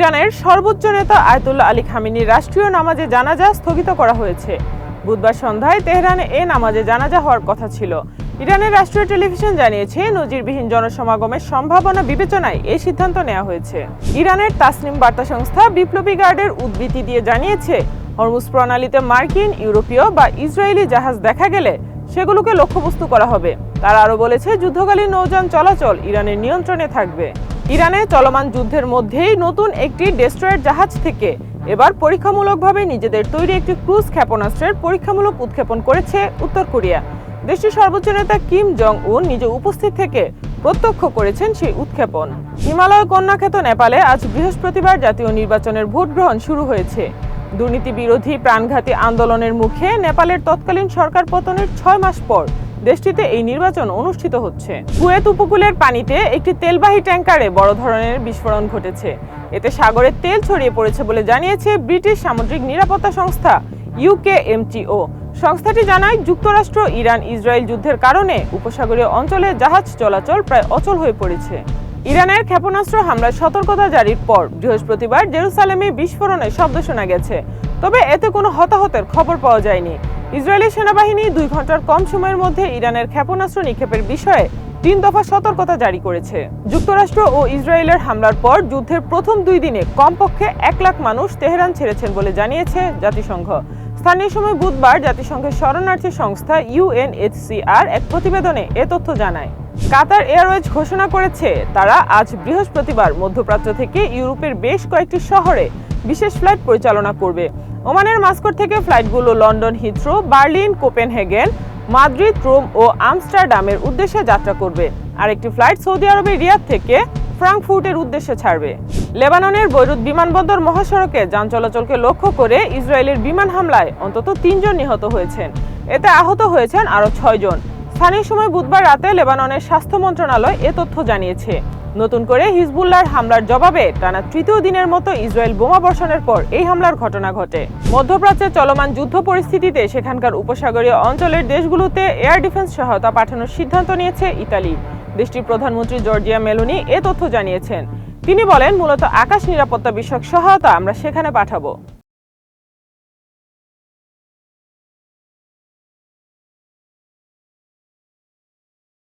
ইরানের সর্বোচ্চ নেতা আয়াতুল্লাহ আলী খামেনির রাষ্ট্রীয় নামাজে জানাজা স্থগিত করা হয়েছে। বুধবার সন্ধ্যায় তেহরানে এ নামাজে জানাজা হওয়ার কথা ছিল। ইরানের রাষ্ট্রীয় টেলিভিশন জানিয়েছে, নজিরবিহীন জনসমাগমের সম্ভাবনা বিবেচনায় এই সিদ্ধান্ত নেওয়া হয়েছে। ইরানের তাসনিম বার্তা সংস্থা বিপ্লবী গার্ডের উদ্ধৃতি দিয়ে জানিয়েছে, হরমুজ প্রণালীতে মার্কিন, ইউরোপীয় বা ইসরায়েলি জাহাজ দেখা গেলে সেগুলোকে লক্ষ্যবস্তু করা হবে। তারা আরও বলেছে, যুদ্ধকালীন নৌযান চলাচল ইরানের নিয়ন্ত্রণে থাকবে। ইরানে চলমান যুদ্ধের মধ্যেই নতুন একটি ডেস্ট্রয়ার জাহাজ থেকে এবার পরীক্ষামূলকভাবে নিজেদের তৈরি একটি ক্রুজ ক্ষেপণাস্ত্রের পরীক্ষামূলক উৎক্ষেপণ করেছে উত্তর কোরিয়া। দেশটির সর্বোচ্চ নেতা কিম জং উন নিজে উপস্থিত থেকে প্রত্যক্ষ করেছেন সেই উৎক্ষেপণ। হিমালয় কন্যাখ্যাত নেপালে আজ বৃহস্পতিবার জাতীয় নির্বাচনের ভোট গ্রহণ শুরু হয়েছে। দুর্নীতি বিরোধী প্রাণঘাতী আন্দোলনের মুখে নেপালের তৎকালীন সরকার পতনের 6 মাস পর দেশটিতে এই নির্বাচন অনুষ্ঠিত হচ্ছে। কুয়েত উপকূলের পানিতে একটি তেলবাহী ট্যাঙ্কারে বড় ধরনের বিস্ফোরণ ঘটেছে। এতে সাগরের তেল ছড়িয়ে পড়েছে বলে জানিয়েছে ব্রিটিশ সামুদ্রিক নিরাপত্তা সংস্থা UKMTO। সংস্থাটি জানায়, যুক্তরাষ্ট্র ইরান ইসরায়েল যুদ্ধের কারণে উপসাগরীয় অঞ্চলে জাহাজ চলাচল প্রায় অচল হয়ে পড়েছে। ইরানের ক্ষেপণাস্ত্র হামলার সতর্কতা জারির পর বৃহস্পতিবার জেরুসালেমে বিস্ফোরণের শব্দ শোনা গেছে, তবে এতে কোনো হতাহতের খবর পাওয়া যায়নি। ইসরায়েলি সেনাবাহিনী 2 ঘন্টার কম সময়ের মধ্যে ইরানের ক্ষেপণাস্ত্র নিক্ষেপের বিষয়ে 3 দফা সতর্কতা জারি করেছে। যুক্তরাষ্ট্র ও ইসরায়েলের হামলার পর যুদ্ধের প্রথম 2 দিনে কমপক্ষে 1 লাখ মানুষ তেহরান ছেড়েছেন বলে জানিয়েছে জাতিসংঘ। স্থানীয় সময় বুধবার জাতিসংঘের শরণার্থী সংস্থা UNHCR এক প্রতিবেদনে এ তথ্য জানায়। কাতার এয়ারওয়েজ ঘোষণা করেছে, তারা আজ বৃহস্পতিবার মধ্যপ্রাচ্য থেকে ইউরোপের বেশ কয়েকটি শহরে বিশেষ ফ্লাইট পরিচালনা করবে। ওমানের মাস্কট থেকে ফ্লাইটগুলো London Heathrow, Berlin, Copenhagen, Madrid, Rome ও আমস্টারডামের উদ্দেশ্যে যাত্রা করবে। আরেকটি ফ্লাইট সৌদি আরবের রিয়াদ থেকে ফ্রাঙ্কফুর্টের উদ্দেশ্যে ছাড়বে। লেবাননের বৈরুত বিমানবন্দর মহাসড়কে যান চলাচলকে লক্ষ্য করে ইসরায়েলের বিমান হামলায় অন্তত 3 জন নিহত হয়েছেন। এতে আহত হয়েছেন আরও 6 জন। স্থানীয় সময় বুধবার রাতে লেবাননের স্বাস্থ্য মন্ত্রণালয় এ তথ্য জানিয়েছে। নতুন করে হিজবুল্লাহর হামলার জবাবে টানা 3য় দিনের মতো ইসরায়েল বোমা বর্ষণের পর এই হামলার ঘটনা ঘটে। মধ্যপ্রাচ্যে চলমান যুদ্ধ পরিস্থিতিতে সেখানকার উপসাগরীয় অঞ্চলের দেশগুলোতে এয়ার ডিফেন্স সহায়তা পাঠানোর সিদ্ধান্ত নিয়েছে ইতালি। দেশটির প্রধানমন্ত্রী জর্জিয়া মেলোনি এ তথ্য জানিয়েছেন। তিনি বলেন, মূলত আকাশ নিরাপত্তা বিষয়ক সহায়তা আমরা সেখানে পাঠাবো।